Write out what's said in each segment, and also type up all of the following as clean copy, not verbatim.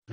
À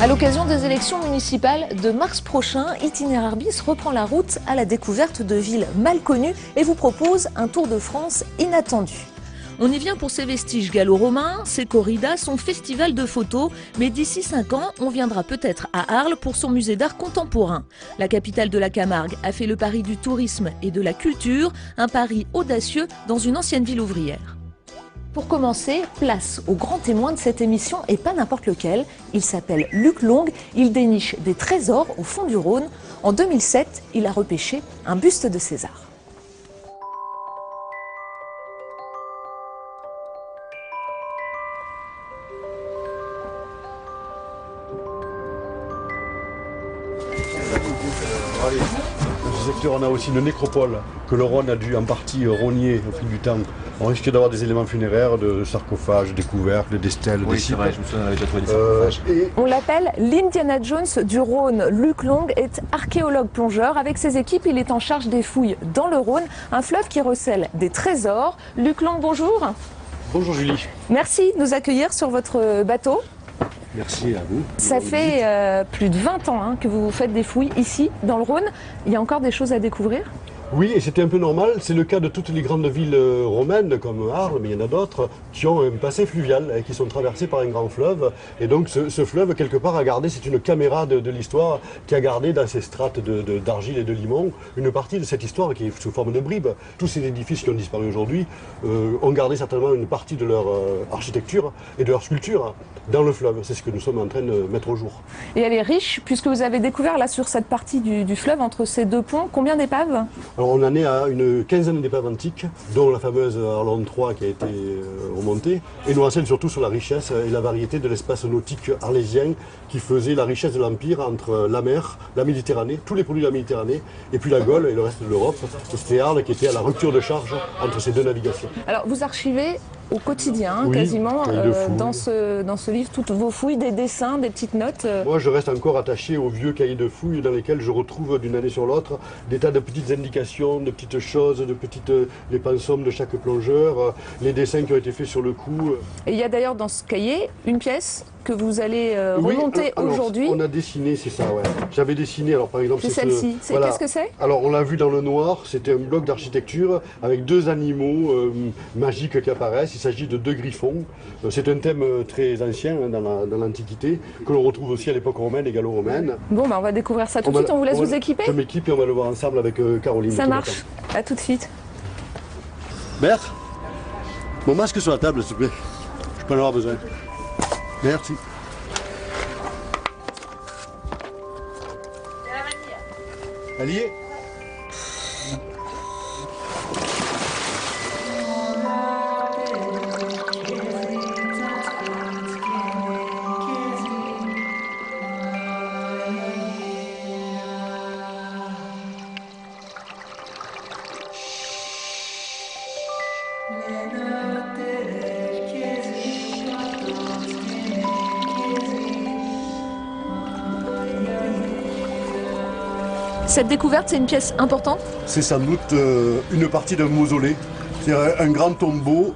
l'occasion des élections municipales de mars prochain, Itinéraire Bis reprend la route à la découverte de villes mal connues et vous propose un tour de France inattendu. On y vient pour ses vestiges gallo-romains, ses corridas, son festival de photos, mais d'ici 5 ans, on viendra peut-être à Arles pour son musée d'art contemporain. La capitale de la Camargue a fait le pari du tourisme et de la culture, un pari audacieux dans une ancienne ville ouvrière. Pour commencer, place au grand témoin de cette émission et pas n'importe lequel. Il s'appelle Luc Long, il déniche des trésors au fond du Rhône. En 2007, il a repêché un buste de César. Dans ce secteur, on a aussi une nécropole que le Rhône a dû en partie rogner au fil du temps. On risque d'avoir des éléments funéraires, de sarcophages, des couvercles, des stèles, des c'est vrai, je me souviens, on avait déjà trouvé des sarcophages. On l'appelle l'Indiana Jones du Rhône. Luc Long est archéologue plongeur. Avec ses équipes, il est en charge des fouilles dans le Rhône, un fleuve qui recèle des trésors. Luc Long, bonjour. Bonjour Julie. Merci de nous accueillir sur votre bateau. Merci à vous. Ça fait plus de 20 ans que vous faites des fouilles ici, dans le Rhône. Il y a encore des choses à découvrir ? Oui, et c'était un peu normal. C'est le cas de toutes les grandes villes romaines, comme Arles, mais il y en a d'autres, qui ont un passé fluvial et qui sont traversées par un grand fleuve. Et donc ce fleuve, quelque part, a gardé, c'est une caméra de l'histoire, qui a gardé dans ses strates d'argile et de limon, une partie de cette histoire qui est sous forme de bribes. Tous ces édifices qui ont disparu aujourd'hui ont gardé certainement une partie de leur architecture et de leur sculpture dans le fleuve. C'est ce que nous sommes en train de mettre au jour. Et elle est riche, puisque vous avez découvert là sur cette partie du fleuve, entre ces deux ponts, combien d'épaves ? Alors on en est à une quinzaine d'épaves antiques, dont la fameuse Arlonde 3 qui a été remontée, et nous renseigne surtout sur la richesse et la variété de l'espace nautique arlésien qui faisait la richesse de l'Empire entre la mer, la Méditerranée, tous les produits de la Méditerranée, et puis la Gaule et le reste de l'Europe. Et c'était Arles qui était à la rupture de charge entre ces deux navigations. Alors vous archivez au quotidien, oui, quasiment, dans ce ce livre, toutes vos fouilles, des dessins, des petites notes. Moi, je reste encore attaché aux vieux cahiers de fouilles dans lesquels je retrouve d'une année sur l'autre des tas de petites indications, de petites choses, les pensums de chaque plongeur, les dessins qui ont été faits sur le coup. Et il y a d'ailleurs dans ce cahier une pièce que vous allez remonter aujourd'hui. On a dessiné, c'est ça, ouais. J'avais dessiné, alors par exemple... C'est celle-ci. Voilà. Qu'est-ce que c'est ? Alors on l'a vu dans le noir, c'était un bloc d'architecture avec deux animaux magiques qui apparaissent. Il s'agit de deux griffons. C'est un thème très ancien dans l'Antiquité, que l'on retrouve aussi à l'époque romaine et gallo-romaine. Bon, on va découvrir ça tout de suite, on vous laisse vous équiper. Je m'équipe et on va le voir ensemble avec Caroline. Ça marche, à tout de suite. Mère, mon masque sur la table, s'il te plaît. Je peux en avoir besoin. Merci. Elle y est. Cette découverte, c'est une pièce importante ? C'est sans doute une partie d'un mausolée. C'est un grand tombeau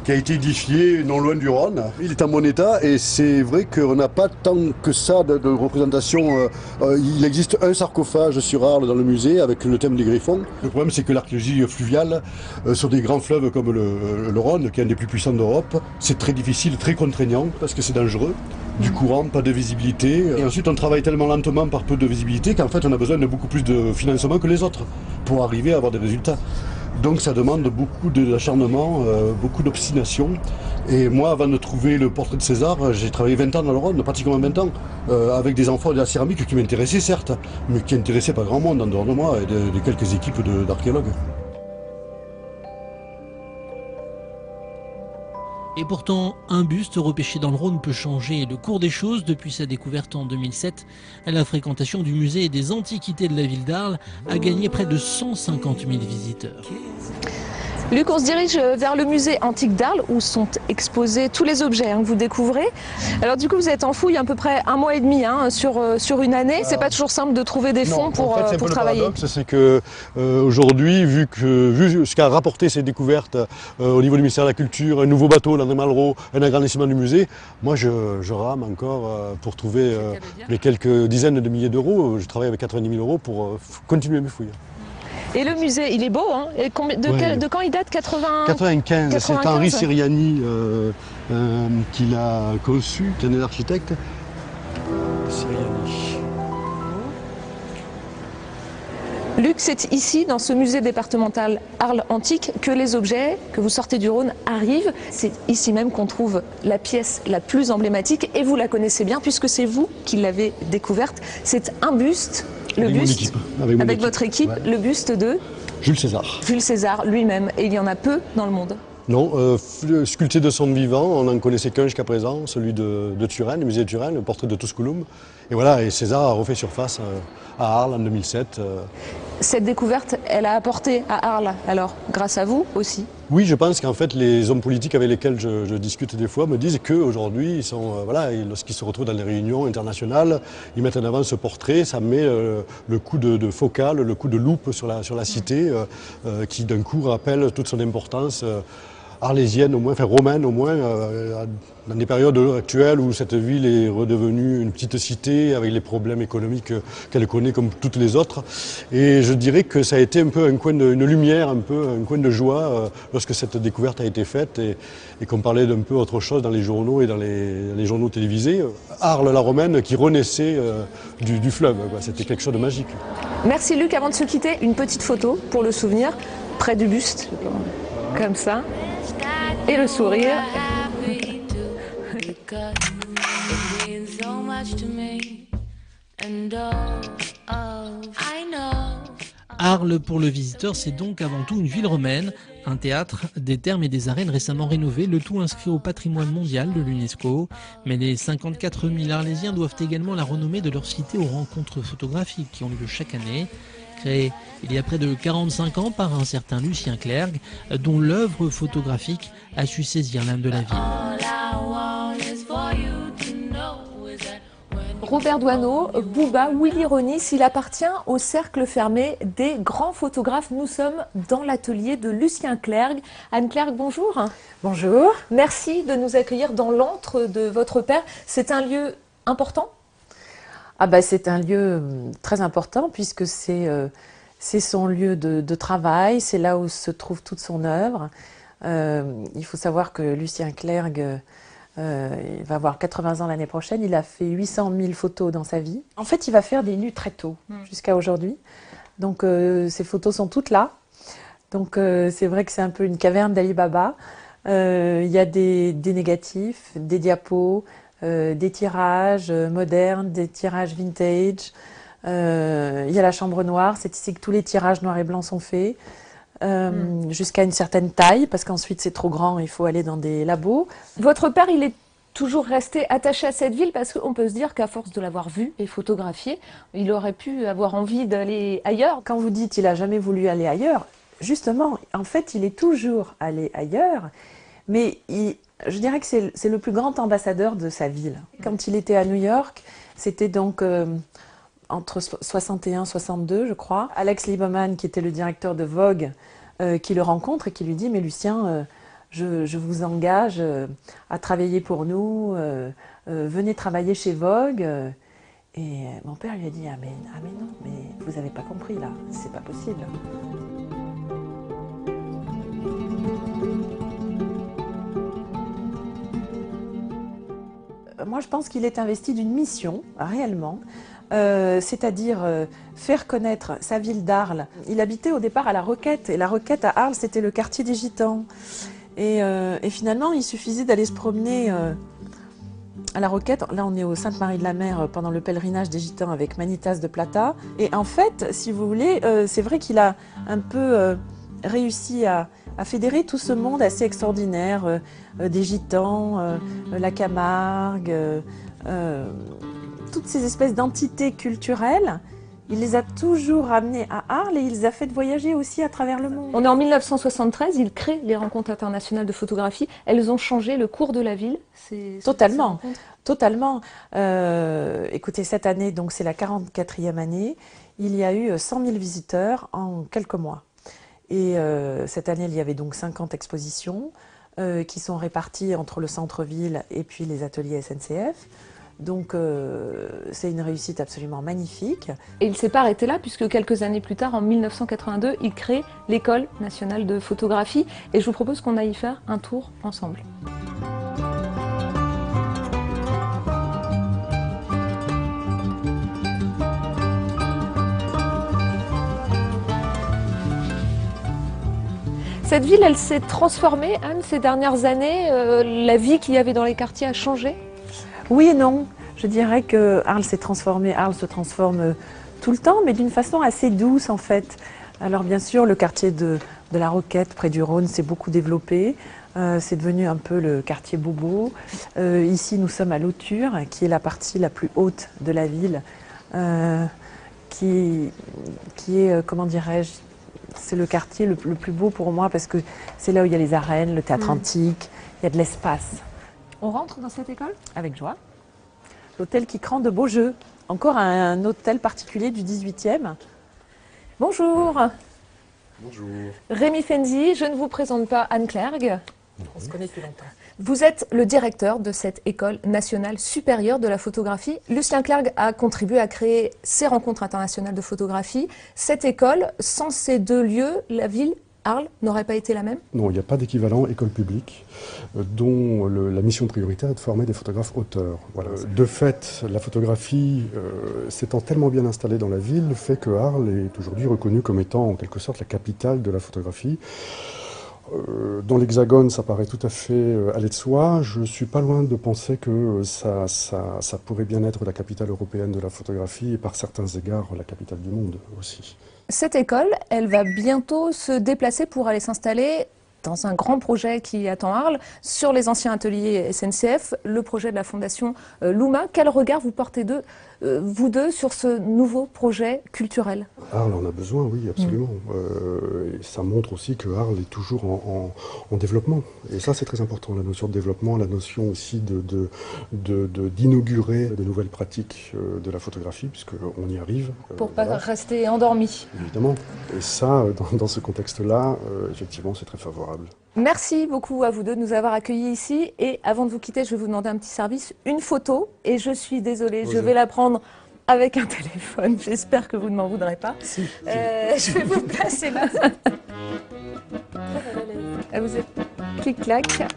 qui a été édifié non loin du Rhône. Il est en bon état et c'est vrai qu'on n'a pas tant que ça de représentation. Il existe un sarcophage sur Arles dans le musée avec le thème des griffons. Le problème, c'est que l'archéologie fluviale sur des grands fleuves comme le Rhône, qui est un des plus puissants d'Europe, c'est très difficile, très contraignant parce que c'est dangereux. Du courant, pas de visibilité. Et ensuite, on travaille tellement lentement par peu de visibilité qu'en fait, on a besoin de beaucoup plus de financement que les autres pour arriver à avoir des résultats. Donc ça demande beaucoup d'acharnement, beaucoup d'obstination. Et moi, avant de trouver le portrait de César, j'ai travaillé 20 ans dans le Rhône, pratiquement 20 ans, avec des enfants de la céramique qui m'intéressaient certes, mais qui n'intéressaient pas grand monde en dehors de moi et de quelques équipes d'archéologues. Et pourtant, un buste repêché dans le Rhône peut changer le cours des choses. Depuis sa découverte en 2007, la fréquentation du musée des Antiquités de la ville d'Arles a gagné près de 150 000 visiteurs. Luc, on se dirige vers le musée antique d'Arles où sont exposés tous les objets que vous découvrez. Alors du coup, vous êtes en fouille à peu près 1 mois et demi sur une année. C'est pas toujours simple de trouver des fonds pour travailler. Le paradoxe, c'est que aujourd'hui, vu ce qu'a rapporté ces découvertes au niveau du ministère de la Culture, un nouveau bateau, l'André Malraux, un agrandissement du musée, moi je rame encore pour trouver les quelques dizaines de milliers d'euros. Je travaille avec 90 000 euros pour continuer mes fouilles. Et le musée, il est beau, hein. Et de quand il date? 95. C'est Henri Siriani qui l'a conçu, qui est un architecte. Siriani. Luc, c'est ici, dans ce musée départemental Arles Antique, que les objets que vous sortez du Rhône arrivent. C'est ici même qu'on trouve la pièce la plus emblématique, et vous la connaissez bien puisque c'est vous qui l'avez découverte. C'est un buste. Avec votre équipe, ouais. Le buste de Jules César. Jules César lui-même, et il y en a peu dans le monde. Non, sculpté de son vivant, on n'en connaissait qu'un jusqu'à présent, celui de Turenne, le musée de Turenne, le portrait de Tusculum. Et voilà, et César a refait surface à Arles en 2007. Cette découverte, elle a apporté à Arles, alors, grâce à vous aussi? Oui, je pense qu'en fait, les hommes politiques avec lesquels je discute des fois me disent qu'aujourd'hui, lorsqu'ils se retrouvent dans les réunions internationales, ils mettent en avant ce portrait, ça met le coup de focale, le coup de loupe sur la cité, qui d'un coup rappelle toute son importance arlésienne au moins, enfin romaine au moins, dans des périodes actuelles où cette ville est redevenue une petite cité avec les problèmes économiques qu'elle connaît comme toutes les autres. Et je dirais que ça a été un peu une lumière, un coin de joie lorsque cette découverte a été faite et qu'on parlait d'un peu autre chose dans les journaux et dans les journaux télévisés. Arles la romaine qui renaissait du fleuve, c'était quelque chose de magique. Merci Luc, avant de se quitter, une petite photo pour le souvenir, près du buste, comme ça. Et le sourire. Arles, pour le visiteur, c'est donc avant tout une ville romaine, un théâtre, des thermes et des arènes récemment rénovés, le tout inscrit au patrimoine mondial de l'UNESCO. Mais les 54 000 Arlésiens doivent également la renommer de leur cité aux rencontres photographiques qui ont lieu chaque année. Créé il y a près de 45 ans par un certain Lucien Clergue, dont l'œuvre photographique a su saisir l'âme de la ville. Robert Doisneau, Bouba, Willy Ronis, il appartient au cercle fermé des grands photographes. Nous sommes dans l'atelier de Lucien Clergue. Anne Clergue, bonjour. Bonjour. Merci de nous accueillir dans l'antre de votre père. C'est un lieu important ? C'est un lieu très important puisque c'est son lieu de travail, c'est là où se trouve toute son œuvre. Il faut savoir que Lucien Clergue il va avoir 80 ans l'année prochaine, il a fait 800 000 photos dans sa vie. En fait, il va faire des nus très tôt, jusqu'à aujourd'hui. Donc ces photos sont toutes là. Donc c'est vrai que c'est un peu une caverne d'Ali Baba. Il y a des négatifs, des diapos, des tirages modernes, des tirages vintage. Il y a la chambre noire, c'est ici que tous les tirages noirs et blancs sont faits. Jusqu'à une certaine taille, parce qu'ensuite c'est trop grand, il faut aller dans des labos. Votre père, il est toujours resté attaché à cette ville, parce qu'on peut se dire qu'à force de l'avoir vu et photographié, il aurait pu avoir envie d'aller ailleurs. Quand vous dites qu'il n'a jamais voulu aller ailleurs, justement, en fait, il est toujours allé ailleurs, mais je dirais que c'est le plus grand ambassadeur de sa ville. Quand il était à New York, c'était donc entre 61 et 62, je crois. Alex Lieberman, qui était le directeur de Vogue, qui le rencontre et qui lui dit « Mais Lucien, je vous engage à travailler pour nous, venez travailler chez Vogue. » Et mon père lui a dit « Ah mais non, mais vous n'avez pas compris là, c'est pas possible. » Moi, je pense qu'il est investi d'une mission, réellement, c'est-à-dire faire connaître sa ville d'Arles. Il habitait au départ à La Roquette, et La Roquette à Arles, c'était le quartier des Gitans. Et finalement, il suffisait d'aller se promener à La Roquette. Là, on est au Sainte-Marie-de-la-Mer pendant le pèlerinage des Gitans avec Manitas de Plata. Et en fait, si vous voulez, c'est vrai qu'il a un peu réussi à a fédéré tout ce monde assez extraordinaire, des Gitans, la Camargue, toutes ces espèces d'entités culturelles. Il les a toujours ramenés à Arles et il les a fait voyager aussi à travers le monde. On est en 1973, il crée les rencontres internationales de photographie. Elles ont changé le cours de la ville. Totalement, totalement. Écoutez, cette année, donc c'est la 44e année, il y a eu 100 000 visiteurs en quelques mois. Et cette année, il y avait donc 50 expositions qui sont réparties entre le centre-ville et puis les ateliers SNCF. Donc c'est une réussite absolument magnifique. Et il ne s'est pas arrêté là puisque quelques années plus tard, en 1982, il crée l'École nationale de photographie. Et je vous propose qu'on aille y faire un tour ensemble. Cette ville, elle s'est transformée, Anne, ces dernières années. La vie qu'il y avait dans les quartiers a changé? Oui et non. Je dirais que Arles s'est transformé, Arles se transforme tout le temps, mais d'une façon assez douce en fait. Alors bien sûr, le quartier de la Roquette, près du Rhône, s'est beaucoup développé. C'est devenu un peu le quartier bobo. Ici, nous sommes à l'Auture, qui est la partie la plus haute de la ville, qui est, comment dirais-je, c'est le quartier le plus beau pour moi parce que c'est là où il y a les arènes, le théâtre antique, il y a de l'espace. On rentre dans cette école? Avec joie. L'hôtel Quiqueran de Beaujeu, encore un hôtel particulier du 18e. Bonjour. Bonjour. Rémi Fenzi, je ne vous présente pas Anne Clergue. On se connaît depuis longtemps. Vous êtes le directeur de cette École nationale supérieure de la photographie. Lucien Clergue a contribué à créer ces rencontres internationales de photographie. Cette école, sans ces deux lieux, la ville Arles n'aurait pas été la même? Non, il n'y a pas d'équivalent école publique dont la mission prioritaire est de former des photographes auteurs. Voilà. De fait, la photographie s'étant tellement bien installée dans la ville, fait que Arles est aujourd'hui reconnue comme étant en quelque sorte la capitale de la photographie. Dans l'Hexagone, ça paraît tout à fait aller de soi. Je ne suis pas loin de penser que ça pourrait bien être la capitale européenne de la photographie et par certains égards la capitale du monde aussi. Cette école, elle va bientôt se déplacer pour aller s'installer dans un grand projet qui attend Arles, sur les anciens ateliers SNCF, le projet de la fondation Luma. Quel regard vous portez vous deux sur ce nouveau projet culturel? Arles en a besoin, oui, absolument. Et ça montre aussi que Arles est toujours en développement. Et ça, c'est très important, la notion de développement, la notion aussi d'inaugurer de nouvelles pratiques de la photographie, puisqu'on y arrive. Pour ne pas rester endormi. Évidemment. Et ça, dans ce contexte-là, effectivement, c'est très favorable. Merci beaucoup à vous deux de nous avoir accueillis ici. Et avant de vous quitter, je vais vous demander un petit service, une photo. Et je suis désolée, je vais la prendre avec un téléphone. J'espère que vous ne m'en voudrez pas. Si. Je vais vous placer là. Vous êtes clic-clac.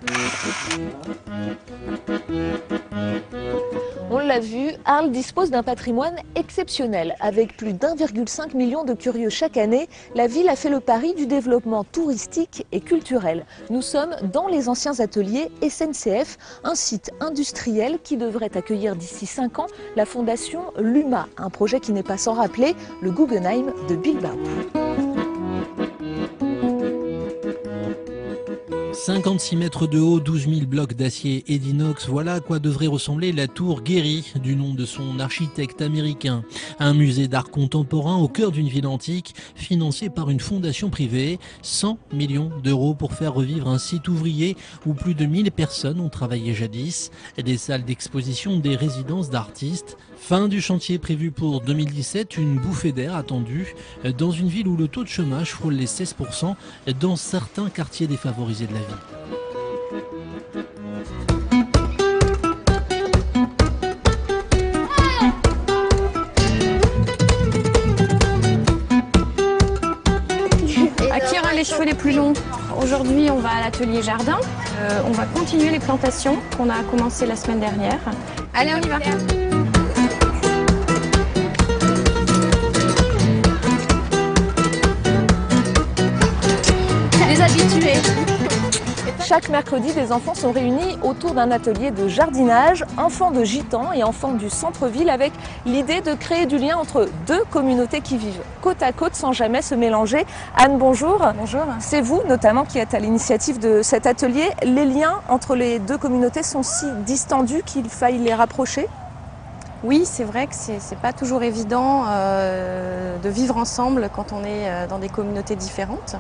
On l'a vu, Arles dispose d'un patrimoine exceptionnel. Avec plus d'1,5 million de curieux chaque année, la ville a fait le pari du développement touristique et culturel. Nous sommes dans les anciens ateliers SNCF, un site industriel qui devrait accueillir d'ici 5 ans la fondation Luma, un projet qui n'est pas sans rappeler le Guggenheim de Bilbao. 56 mètres de haut, 12 000 blocs d'acier et d'inox, voilà à quoi devrait ressembler la tour Gehry, du nom de son architecte américain. Un musée d'art contemporain au cœur d'une ville antique, financé par une fondation privée. 100 millions d'euros pour faire revivre un site ouvrier où plus de 1000 personnes ont travaillé jadis. Des salles d'exposition, des résidences d'artistes. Fin du chantier prévu pour 2017, une bouffée d'air attendue dans une ville où le taux de chômage frôle les 16% dans certains quartiers défavorisés de la ville. À qui aura les cheveux les plus longs? Aujourd'hui, on va à l'atelier jardin. On va continuer les plantations qu'on a commencé la semaine dernière. Allez, on y va. Les habitués. Chaque mercredi, des enfants sont réunis autour d'un atelier de jardinage, enfants de gitans et enfants du centre-ville, avec l'idée de créer du lien entre deux communautés qui vivent côte à côte sans jamais se mélanger. Anne, bonjour. Bonjour. C'est vous notamment qui êtes à l'initiative de cet atelier. Les liens entre les deux communautés sont si distendus qu'il faille les rapprocher? Oui, c'est vrai que c'est pas toujours évident de vivre ensemble quand on est dans des communautés différentes,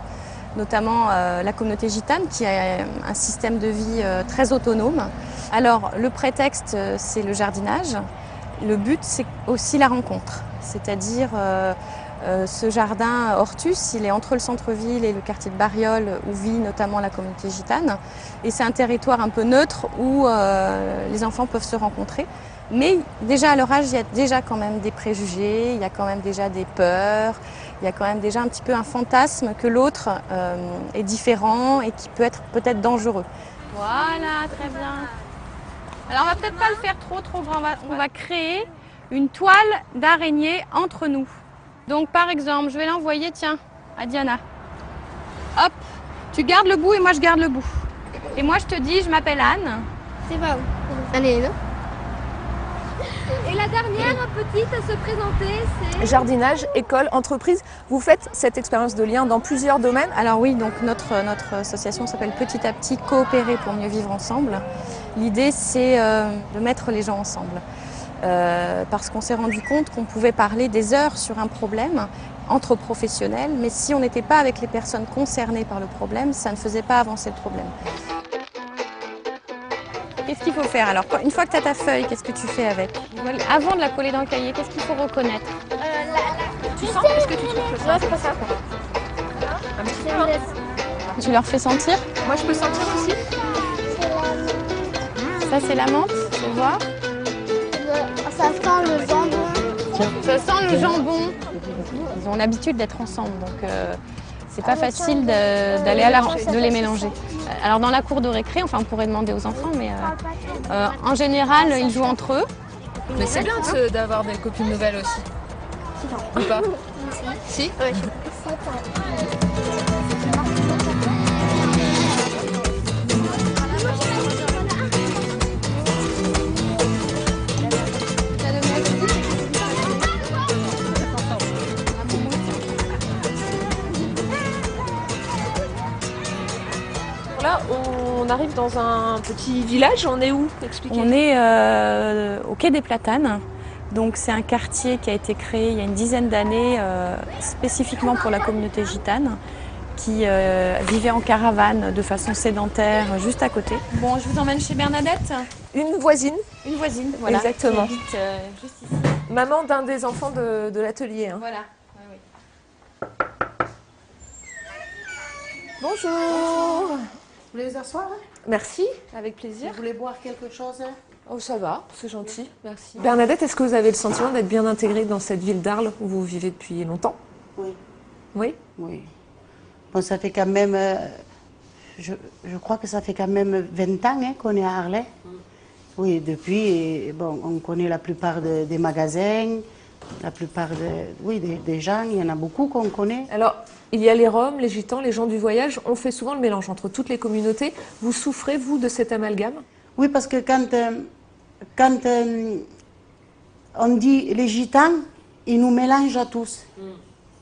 notamment la communauté gitane qui a un système de vie très autonome. Alors le prétexte, c'est le jardinage. Le but, c'est aussi la rencontre, c'est-à-dire ce jardin Hortus, il est entre le centre-ville et le quartier de Bariol où vit notamment la communauté gitane. Et c'est un territoire un peu neutre où les enfants peuvent se rencontrer. Mais déjà à leur âge, il y a déjà quand même des préjugés, il y a quand même déjà des peurs, il y a quand même déjà un petit peu un fantasme que l'autre est différent et qui peut être peut-être dangereux. Voilà, très bien. Alors on va peut-être pas le faire trop grand, on va créer une toile d'araignée entre nous. Donc par exemple, je vais l'envoyer, tiens, à Diana. Hop, tu gardes le bout et moi je garde le bout. Et moi je te dis, je m'appelle Anne. C'est pas où? Allez, non? Et la dernière petite à se présenter, c'est... Jardinage, école, entreprise. Vous faites cette expérience de lien dans plusieurs domaines. Alors oui, donc notre association s'appelle Petit à Petit Coopérer pour mieux vivre ensemble. L'idée c'est de mettre les gens ensemble. Parce qu'on s'est rendu compte qu'on pouvait parler des heures sur un problème entre professionnels, mais si on n'était pas avec les personnes concernées par le problème, ça ne faisait pas avancer le problème. Qu'est-ce qu'il faut faire alors? Une fois que tu as ta feuille, qu'est-ce que tu fais avec? Avant de la coller dans le cahier, qu'est-ce qu'il faut reconnaître? Tu sens? Est-ce que tu trouves que c'est pas ça? Un petit peu. Tu leur fais sentir? Moi je peux sentir aussi. Ça c'est la menthe, tu vois? Ça sent le jambon. Ça sent le jambon. Ils ont l'habitude d'être ensemble, donc c'est pas facile d'aller de les mélanger. Alors dans la cour de récré, enfin on pourrait demander aux enfants, mais en général ils jouent entre eux. Mais c'est bien d'avoir des copines nouvelles aussi. Ou pas? Si? Oui. Là, on arrive dans un petit village. On est où? Expliquez. On est au quai des Platanes. Donc c'est un quartier qui a été créé il y a une dizaine d'années spécifiquement pour la communauté gitane qui vivait en caravane de façon sédentaire juste à côté. Bon, je vous emmène chez Bernadette. Une voisine. Une voisine, voilà. Exactement. Qui habite juste ici. Maman d'un des enfants de l'atelier. Hein. Voilà. Oui. Bonjour. Vous voulez vous asseoir? Merci, avec plaisir. Vous voulez boire quelque chose? Oh, ça va, c'est gentil, merci. Bernadette, est-ce que vous avez le sentiment d'être bien intégrée dans cette ville d'Arles où vous vivez depuis longtemps? Oui. Oui? Oui. Bon, ça fait quand même... je crois que ça fait quand même 20 ans hein, qu'on est à Arles. Oui, depuis, bon, on connaît la plupart des magasins, la plupart des gens, il y en a beaucoup qu'on connaît. Alors, il y a les Roms, les Gitans, les gens du voyage. On fait souvent le mélange entre toutes les communautés. Vous souffrez, vous, de cet amalgame? Oui, parce que quand on dit les Gitans, ils nous mélangent à tous.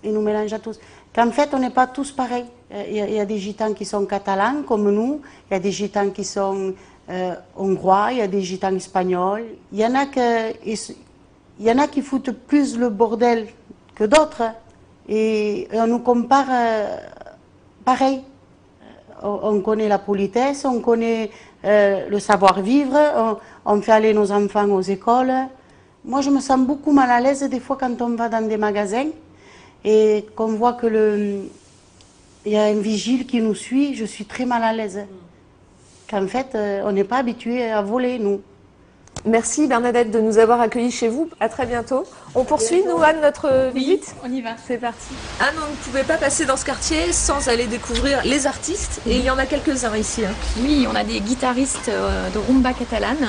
Ils nous mélangent à tous. Qu'en fait, on n'est pas tous pareils. Il y a des Gitans qui sont catalans, comme nous. Il y a des Gitans qui sont hongrois. Il y a des Gitans espagnols. Il y en a qui foutent plus le bordel que d'autres. Et on nous compare pareil. On connaît la politesse, on connaît le savoir-vivre, on fait aller nos enfants aux écoles. Moi, je me sens beaucoup mal à l'aise des fois quand on va dans des magasins et qu'on voit que il y a un vigile qui nous suit, je suis très mal à l'aise. Qu'en fait, on n'est pas habitué à voler, nous. Merci Bernadette de nous avoir accueillis chez vous. À très bientôt. On poursuit, nous, Anne, notre visite? On y va. C'est parti. Anne, on ne pouvait pas passer dans ce quartier sans aller découvrir les artistes. Et il y en a quelques-uns ici. Hein. Oui, on a des guitaristes de rumba catalane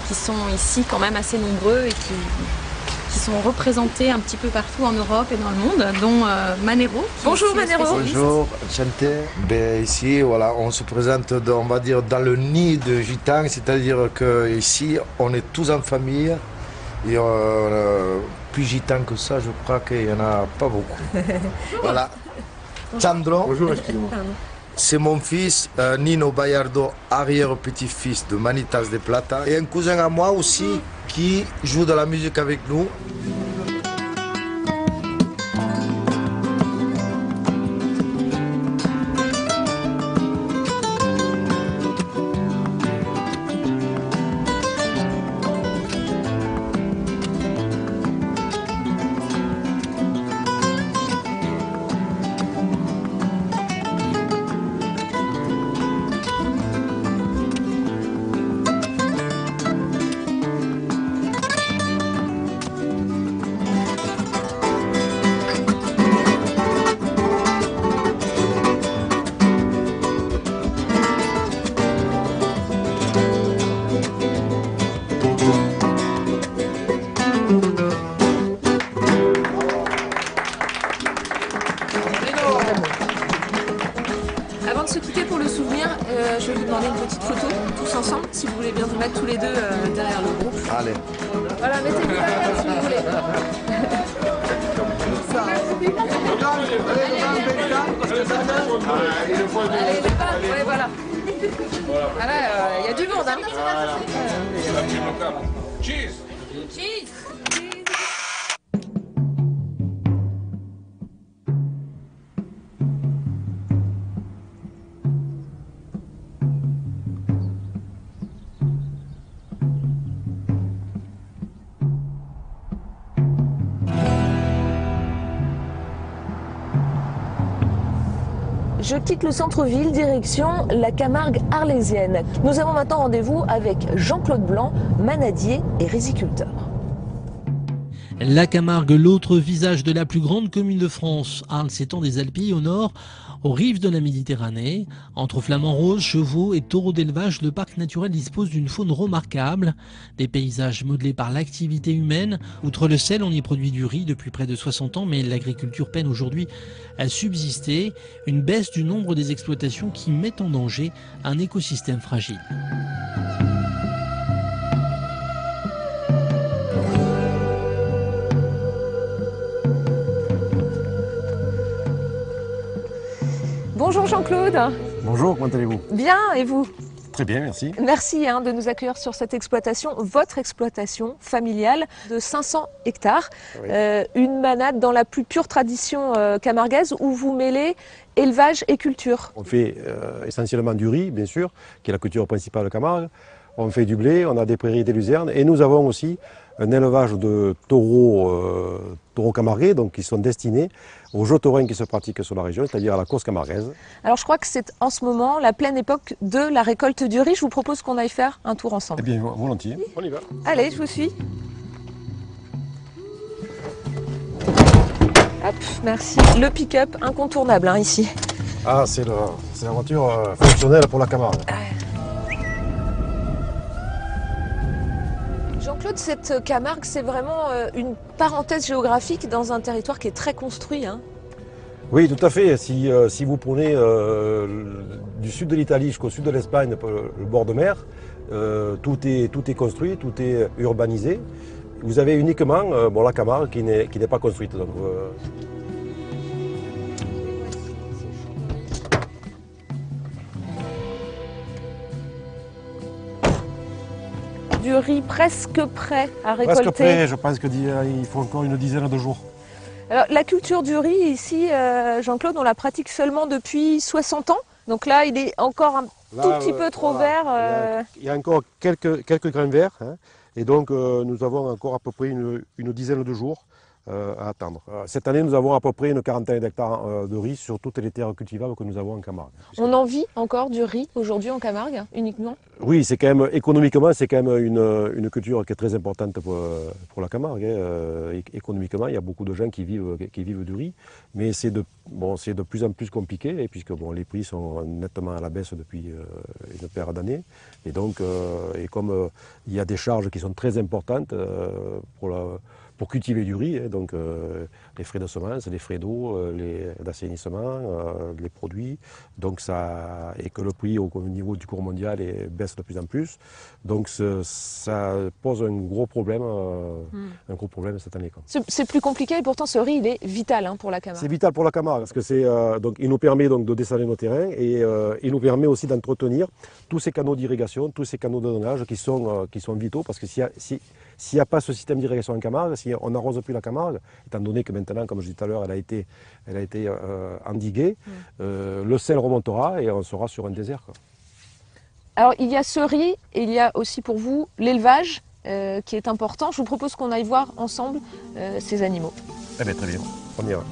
qui sont ici quand même assez nombreux et qui qui sont représentés un petit peu partout en Europe et dans le monde, dont Manero. Bonjour Manero. Bonjour, enchanté. Ben, ici, voilà, on se présente, on va dire, dans le nid de gitans, c'est-à-dire qu'ici, on est tous en famille. Et plus gitan que ça, je crois qu'il n'y en a pas beaucoup. Voilà. Chandro. Bonjour, excusez-moi. C'est mon fils, Nino Bayardo, arrière-petit-fils de Manitas de Plata. Et un cousin à moi aussi qui joue de la musique avec nous. Avant de se quitter pour le souvenir, je vais vous demander une petite photo, tous ensemble, si vous voulez bien vous mettre tous les deux derrière le groupe. Allez. Voilà, mettez-vous là si vous voulez. Allez, les pas, ouais, voilà. Voilà, il y a du monde, hein. Cheese. Cheese. Je quitte le centre-ville, direction la Camargue arlésienne. Nous avons maintenant rendez-vous avec Jean-Claude Blanc, manadier et riziculteur. La Camargue, l'autre visage de la plus grande commune de France. Arles s'étend des Alpilles au nord, aux rives de la Méditerranée. Entre flamants roses, chevaux et taureaux d'élevage, le parc naturel dispose d'une faune remarquable. Des paysages modelés par l'activité humaine. Outre le sel, on y produit du riz depuis près de 60 ans, mais l'agriculture peine aujourd'hui à subsister. Une baisse du nombre des exploitations qui met en danger un écosystème fragile. Bonjour Jean-Claude. Bonjour, comment allez-vous? Bien, et vous? Très bien, merci. Merci de nous accueillir sur cette exploitation, votre exploitation familiale de 500 hectares. Oui. Une manade dans la plus pure tradition camarguaise où vous mêlez élevage et culture. On fait essentiellement du riz, bien sûr, qui est la culture principale de Camargue. On fait du blé, on a des prairies et des luzernes. Et nous avons aussi un élevage de taureaux camarguais, donc qui sont destinés aux jeux taurins qui se pratiquent sur la région, c'est-à-dire à la course camarguaise. Alors je crois que c'est en ce moment la pleine époque de la récolte du riz. Je vous propose qu'on aille faire un tour ensemble. Eh bien, volontiers. On y va. Allez, je vous suis. Hop, merci. Le pick-up incontournable ici. Ah, c'est la voiture fonctionnelle pour la Camargue. Jean-Claude, cette Camargue, c'est vraiment une parenthèse géographique dans un territoire qui est très construit. Oui, tout à fait. Si vous prenez du sud de l'Italie jusqu'au sud de l'Espagne, le bord de mer, tout est construit, tout est urbanisé. Vous avez uniquement la Camargue qui n'est pas construite. Donc, du riz presque prêt à récolter. Presque prêt, je pense qu'il faut encore une dizaine de jours. Alors, la culture du riz ici, Jean-Claude, on la pratique seulement depuis 60 ans. Donc là, il est encore un tout petit peu trop vert. Il y a encore quelques grains verts. Et donc, nous avons encore à peu près une dizaine de jours à attendre. Cette année, nous avons à peu près une quarantaine d'hectares de riz sur toutes les terres cultivables que nous avons en Camargue. On en vit encore du riz aujourd'hui en Camargue, uniquement? Oui, c'est quand même, économiquement, c'est quand même une culture qui est très importante pour la Camargue. Économiquement, il y a beaucoup de gens qui vivent du riz, mais c'est de plus en plus compliqué, puisque les prix sont nettement à la baisse depuis une paire d'années. Et donc, comme il y a des charges qui sont très importantes pour cultiver du riz, hein, donc les frais de semences, les frais d'eau, d'assainissement, les produits, donc et que le prix au niveau du cours mondial baisse de plus en plus. Donc ça pose un gros problème cette année. C'est plus compliqué et pourtant ce riz il est vital pour la Camargue. C'est vital pour la Camargue parce que donc il nous permet donc de dessaler nos terrains et il nous permet aussi d'entretenir tous ces canaux d'irrigation, tous ces canaux de drainage qui sont vitaux parce que s'il n'y a pas ce système d'irrigation en Camargue, si on n'arrose plus la Camargue, étant donné que maintenant, comme je disais tout à l'heure, elle a été endiguée, le sel remontera et on sera sur un désert. Alors il y a ce riz et il y a aussi pour vous l'élevage qui est important. Je vous propose qu'on aille voir ensemble ces animaux. Eh bien, très bien, on ira.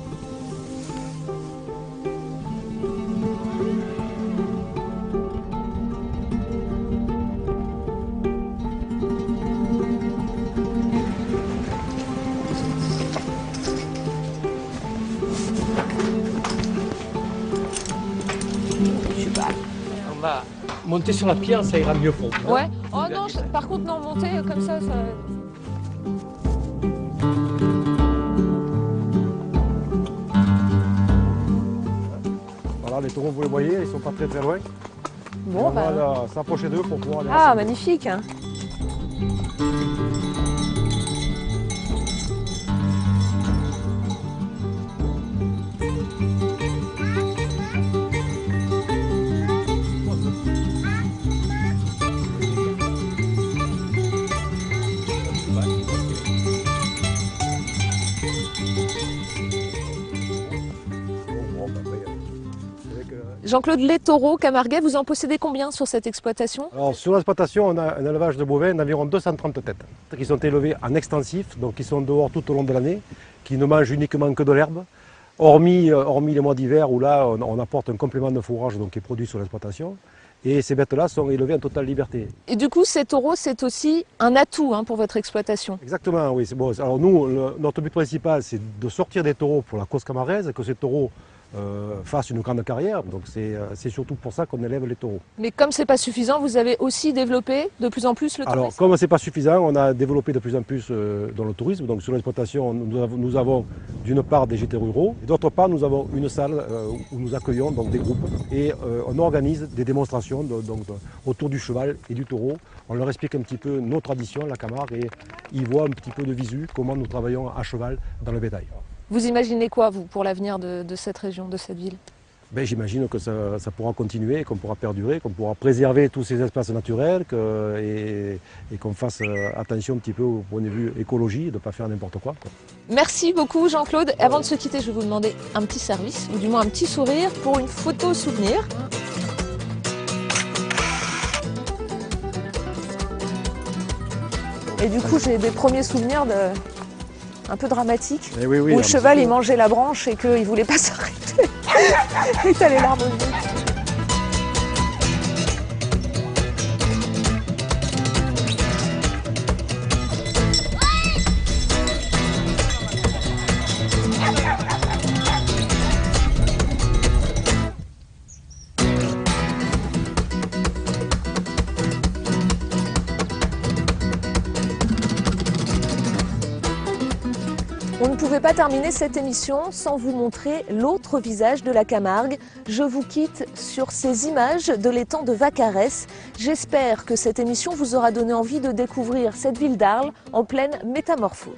On va monter sur la pierre, ça ira mieux pour vous. Ouais. Oh non, par contre, non, monter comme ça. Voilà, les taureaux, vous les voyez, ils ne sont pas très loin. Bon, on va s'approcher d'eux pour pouvoir les rassembler. Magnifique. Jean-Claude, les taureaux camarguais, vous en possédez combien sur cette exploitation? Alors, sur l'exploitation, on a un élevage de bovins d'environ 230 têtes, qui sont élevés en extensif, donc qui sont dehors tout au long de l'année, qui ne mangent uniquement que de l'herbe, hormis les mois d'hiver où là, on apporte un complément de fourrage donc, qui est produit sur l'exploitation. Et ces bêtes-là sont élevées en totale liberté. Et du coup, ces taureaux, c'est aussi un atout pour votre exploitation? Exactement, oui. Bon. Alors nous, notre but principal, c'est de sortir des taureaux pour la cause camargaise, que ces taureaux fassent une grande carrière. Donc c'est surtout pour ça qu'on élève les taureaux. Mais comme ce n'est pas suffisant, vous avez aussi développé de plus en plus le tourisme? Alors comme ce n'est pas suffisant, on a développé de plus en plus dans le tourisme. Donc sur l'exploitation, nous avons d'une part des gîtes ruraux, et d'autre part nous avons une salle où nous accueillons donc, des groupes. Et on organise des démonstrations autour du cheval et du taureau. On leur explique un petit peu nos traditions, la Camargue, et ils voient un petit peu de visu comment nous travaillons à cheval dans le bétail. Vous imaginez quoi, vous, pour l'avenir de cette région, de cette ville? J'imagine que ça pourra continuer, qu'on pourra perdurer, qu'on pourra préserver tous ces espaces naturels et qu'on fasse attention un petit peu au point de vue écologie, de ne pas faire n'importe quoi. Merci beaucoup Jean-Claude. Avant de se quitter, je vais vous demander un petit service, ou du moins un petit sourire pour une photo souvenir. Et du coup, j'ai des premiers souvenirs un peu dramatiques, oui, où le cheval il mangeait la branche et qu'il ne voulait pas s'arrêter. Et t'as les larmes aux yeux. On ne pouvait pas terminer cette émission sans vous montrer l'autre visage de la Camargue. Je vous quitte sur ces images de l'étang de Vaccarès. J'espère que cette émission vous aura donné envie de découvrir cette ville d'Arles en pleine métamorphose.